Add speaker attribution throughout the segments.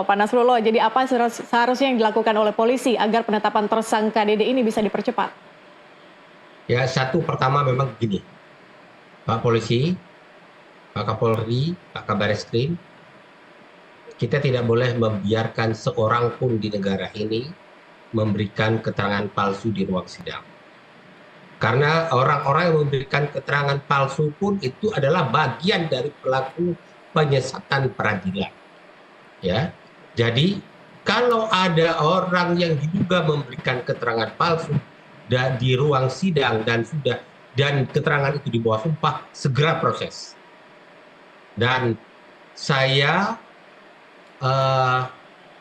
Speaker 1: Pak Nasrullah, jadi apa seharusnya yang dilakukan oleh polisi agar penetapan tersangka Dede ini bisa dipercepat?
Speaker 2: Ya, satu pertama memang begini, Pak Polisi, Pak Kapolri, Pak Kabar Eskrim, kita tidak boleh membiarkan seorang pun di negara ini memberikan keterangan palsu di ruang sidang. Karena orang-orang yang memberikan keterangan palsu pun itu adalah bagian dari pelaku penyesatan peradilan. Ya, jadi kalau ada orang yang diduga memberikan keterangan palsu di ruang sidang dan keterangan itu di bawah sumpah, segera proses. Dan saya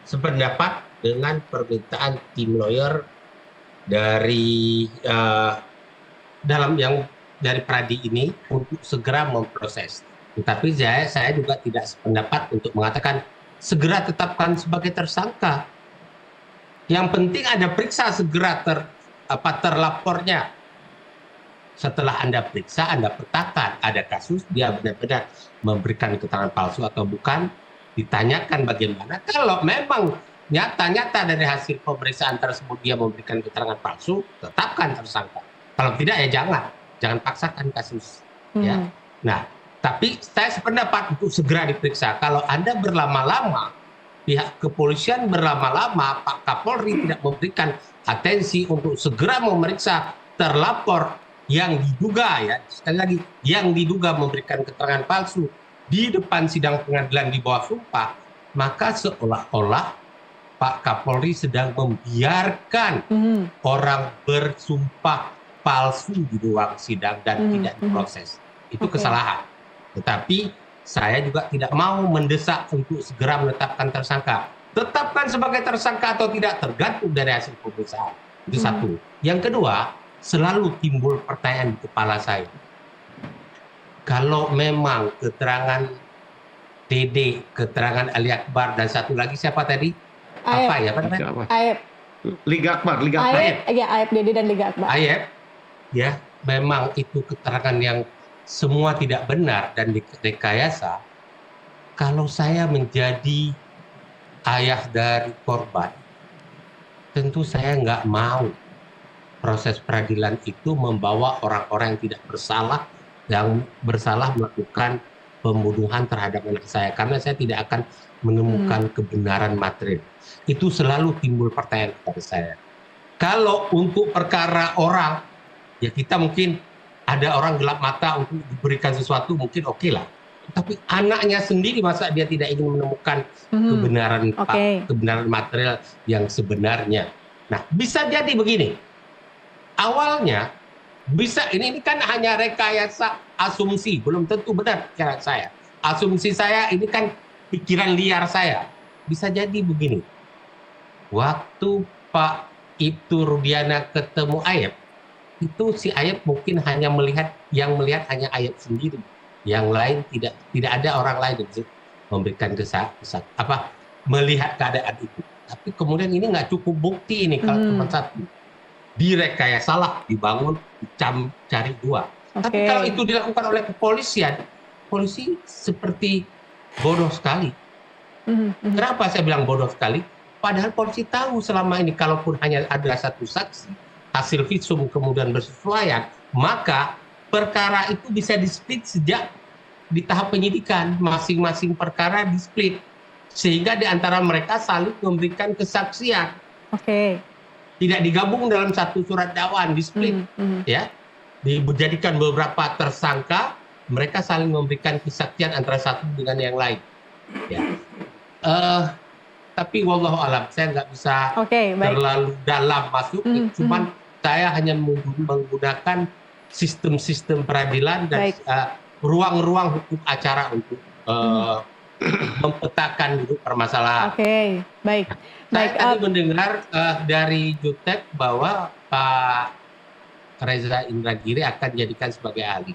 Speaker 2: sependapat dengan permintaan tim lawyer dari dari Pradi ini untuk segera memproses. Tetapi saya juga tidak sependapat untuk mengatakan segera tetapkan sebagai tersangka. Yang penting Anda periksa segera terlapornya. Setelah Anda periksa, Anda petakan ada kasus dia benar-benar memberikan keterangan palsu atau bukan, ditanyakan bagaimana. Kalau memang nyata-nyata dari hasil pemeriksaan tersebut dia memberikan keterangan palsu, tetapkan tersangka. Kalau tidak ya jangan paksakan kasus. Ya. Nah, tapi saya sependapat untuk segera diperiksa. Kalau Anda berlama-lama, pihak kepolisian berlama-lama, Pak Kapolri tidak memberikan atensi untuk segera memeriksa terlapor yang diduga, ya sekali lagi, yang diduga memberikan keterangan palsu di depan sidang pengadilan di bawah sumpah, maka seolah-olah Pak Kapolri sedang membiarkan orang bersumpah palsu di ruang sidang dan tidak diproses. Itu kesalahan. Tetapi saya juga tidak mau mendesak untuk segera menetapkan tersangka. Tetapkan sebagai tersangka atau tidak tergantung dari hasil pemeriksaan. Itu satu. Yang kedua, selalu timbul pertanyaan di kepala saya. Kalau memang keterangan Dede, keterangan Ali Akbar, dan satu lagi siapa tadi? Apa ya?
Speaker 1: Aep.
Speaker 3: Liga Akbar.
Speaker 1: Ya, Aep Dede dan Liga Akbar.
Speaker 2: Aep, ya memang itu keterangan yang semua tidak benar dan direkayasa. Kalau saya menjadi ayah dari korban, tentu saya nggak mau proses peradilan itu membawa orang-orang yang bersalah melakukan pembunuhan terhadap anak saya, karena saya tidak akan menemukan kebenaran material. Itu selalu timbul pertanyaan kepada saya. Kalau untuk perkara orang, ya kita mungkin ada orang gelap mata untuk diberikan sesuatu, mungkin oke lah. Tapi anaknya sendiri, masa dia tidak ingin menemukan kebenaran material yang sebenarnya. Nah, bisa jadi begini. Awalnya bisa ini kan hanya rekayasa asumsi, belum tentu benar pikiran saya. Asumsi saya ini kan pikiran liar saya. Bisa jadi begini. Waktu Pak Ibtu Rudiana ketemu Aep, itu si Aep mungkin hanya melihat hanya Aep sendiri. Yang lain tidak ada orang lain yang memberikan melihat keadaan itu. Tapi kemudian ini nggak cukup bukti ini kalau cuma satu. Direkayasa salah, dibangun, cari dua. Tapi kalau itu dilakukan oleh kepolisian, polisi seperti bodoh sekali. Kenapa saya bilang bodoh sekali? Padahal polisi tahu selama ini kalaupun hanya ada satu saksi, hasil visum kemudian bersesuaian, maka perkara itu bisa di-split sejak di tahap penyidikan. Masing-masing perkara di-split. Sehingga di antara mereka saling memberikan kesaksian. Tidak digabung dalam satu surat dakwaan, di-split. Ya. Dijadikan beberapa tersangka, mereka saling memberikan kesaksian antara satu dengan yang lain. Ya. Tapi wallahu alam, saya nggak bisa terlalu dalam masuk. Cuman saya hanya menggunakan sistem-sistem peradilan dan ruang-ruang hukum acara untuk mempetakan duduk permasalahan. Saya tadi mendengar dari Jutek bahwa Pak Reza Indragiri akan dijadikan sebagai ahli.